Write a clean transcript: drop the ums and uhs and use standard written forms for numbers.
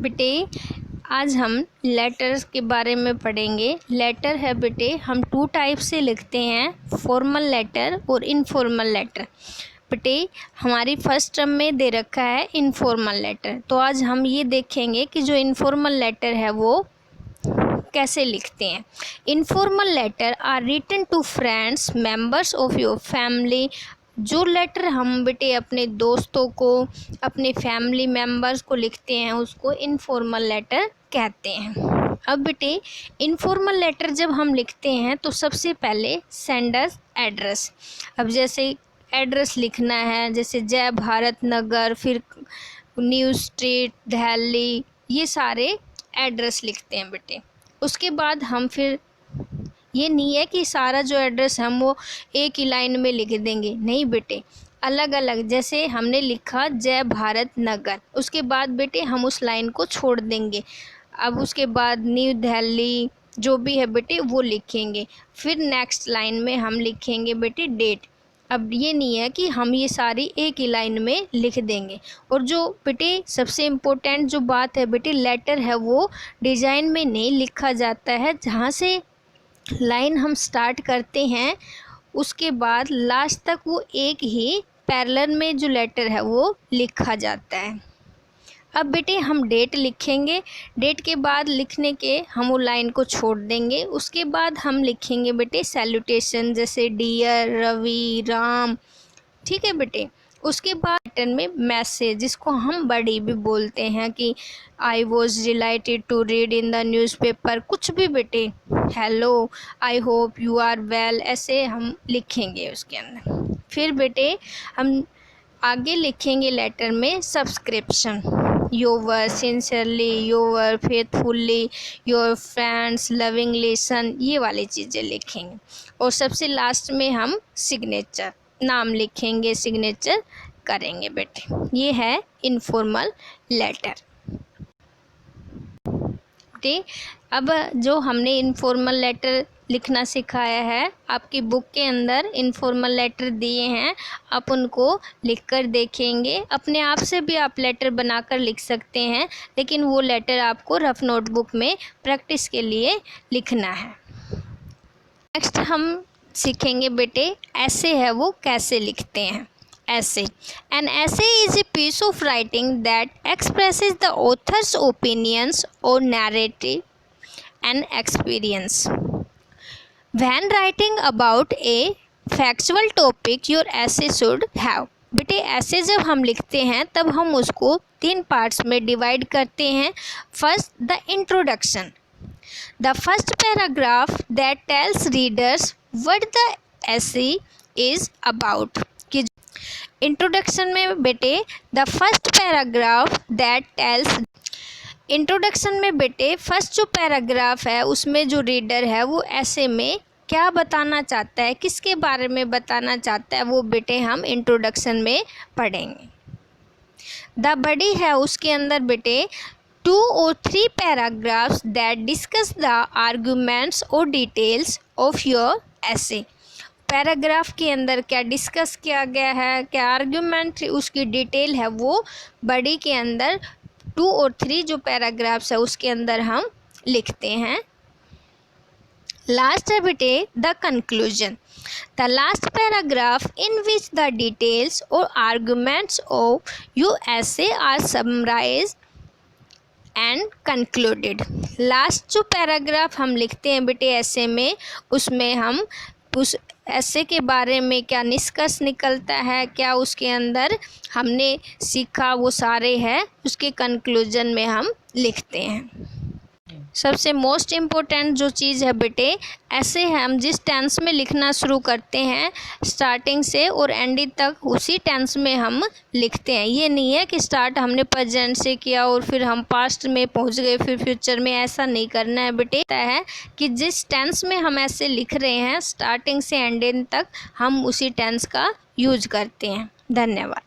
बेटे आज हम लेटर्स के बारे में पढ़ेंगे। लेटर है बेटे, हम 2 टाइप से लिखते हैं, फॉर्मल लेटर और इनफॉर्मल लेटर। बेटे हमारी फर्स्ट टर्म में दे रखा है इनफॉर्मल लेटर, तो आज हम ये देखेंगे कि जो इनफॉर्मल लेटर है वो कैसे लिखते हैं। Informal letter are written to friends members of your family. जो लेटर हम बेटे अपने दोस्तों को, अपने फैमिली मेम्बर्स को लिखते हैं उसको इनफॉर्मल लेटर कहते हैं। अब बेटे इनफॉर्मल लेटर जब हम लिखते हैं तो सबसे पहले सेंडर्स एड्रेस, अब जैसे एड्रेस लिखना है जैसे जय भारत नगर, फिर न्यू स्ट्रीट दिल्ली, ये सारे एड्रेस लिखते हैं बेटे। उसके बाद हम फिर ये नहीं है कि सारा जो एड्रेस हम वो एक ही लाइन में लिख देंगे, नहीं बेटे, अलग अलग। जैसे हमने लिखा जय भारत नगर, उसके बाद बेटे हम उस लाइन को छोड़ देंगे। अब उसके बाद न्यू दिल्ली जो भी है बेटे वो लिखेंगे, फिर नेक्स्ट लाइन में हम लिखेंगे बेटे डेट। अब ये नहीं है कि हम ये सारी एक ही लाइन में लिख देंगे। और जो बेटे सबसे इम्पोर्टेंट जो बात है बेटे, लेटर है वो डिज़ाइन में नहीं लिखा जाता है। जहाँ से लाइन हम स्टार्ट करते हैं उसके बाद लास्ट तक वो एक ही पैरेलल में जो लेटर है वो लिखा जाता है। अब बेटे हम डेट लिखेंगे, डेट के बाद लिखने के हम वो लाइन को छोड़ देंगे। उसके बाद हम लिखेंगे बेटे सैल्यूटेशन, जैसे डियर, रवि, राम, ठीक है बेटे। उसके बाद लेटर में मैसेज, जिसको हम बड़ी भी बोलते हैं कि I was delighted to read in the newspaper, कुछ भी बेटे, hello, I hope you are well, ऐसे हम लिखेंगे उसके अंदर। फिर बेटे हम आगे लिखेंगे लेटर में subscription, your sincerely, your faithfully, your friends lovingly son, ये वाली चीज़ें लिखेंगे। और सबसे लास्ट में हम सिग्नेचर, नाम लिखेंगे, सिग्नेचर करेंगे बेटे। ये है इनफॉर्मल लेटर। बेटे अब जो हमने इनफॉर्मल लेटर लिखना सिखाया है, आपकी बुक के अंदर इनफॉर्मल लेटर दिए हैं, आप उनको लिखकर देखेंगे। अपने आप से भी आप लेटर बनाकर लिख सकते हैं, लेकिन वो लेटर आपको रफ नोटबुक में प्रैक्टिस के लिए लिखना है। नेक्स्ट हम सीखेंगे बेटे ऐसे है वो कैसे लिखते हैं। Essay, an essay is a piece of writing that expresses the author's opinions और narrative and experience. When writing about a factual topic your essay should have. बेटे ऐसे जब हम लिखते हैं तब हम उसको 3 पार्ट्स में डिवाइड करते हैं। First the introduction, the first paragraph that tells readers what the essay is about। कि इंट्रोडक्शन में बेटे the first paragraph that tells, introduction में बेटे फर्स्ट जो पैराग्राफ है उसमें जो रीडर है वो ऐसे में क्या बताना चाहता है, किसके बारे में बताना चाहता है, वो बेटे हम इंट्रोडक्शन में पढ़ेंगे। द बॉडी है उसके अंदर बेटे 2 or 3 paragraphs that discuss the arguments or details of your essay। Paragraph के अंदर क्या डिस्कस किया गया है, क्या आर्ग्यूमेंट उसकी डिटेल है, वो बॉडी के अंदर 2 और 3 जो पैराग्राफ्स है उसके अंदर हम लिखते हैं। लास्ट है बेटे the conclusion, the last paragraph in which the details और arguments of your essay are summarised and concluded. Last जो पैराग्राफ हम लिखते हैं बेटे ऐसे में, उसमें हम उस ऐसे के बारे में क्या निष्कर्ष निकलता है, क्या उसके अंदर हमने सीखा, वो सारे हैं उसके कंक्लूजन में हम लिखते हैं। सबसे मोस्ट इम्पोर्टेंट जो चीज़ है बेटे, ऐसे हम जिस टेंस में लिखना शुरू करते हैं स्टार्टिंग से और एंडिंग तक उसी टेंस में हम लिखते हैं। ये नहीं है कि स्टार्ट हमने प्रेजेंट से किया और फिर हम पास्ट में पहुंच गए फिर फ्यूचर में, ऐसा नहीं करना है बेटे। है कि जिस टेंस में हम ऐसे लिख रहे हैं स्टार्टिंग से एंडिंग तक हम उसी टेंस का यूज करते हैं। धन्यवाद।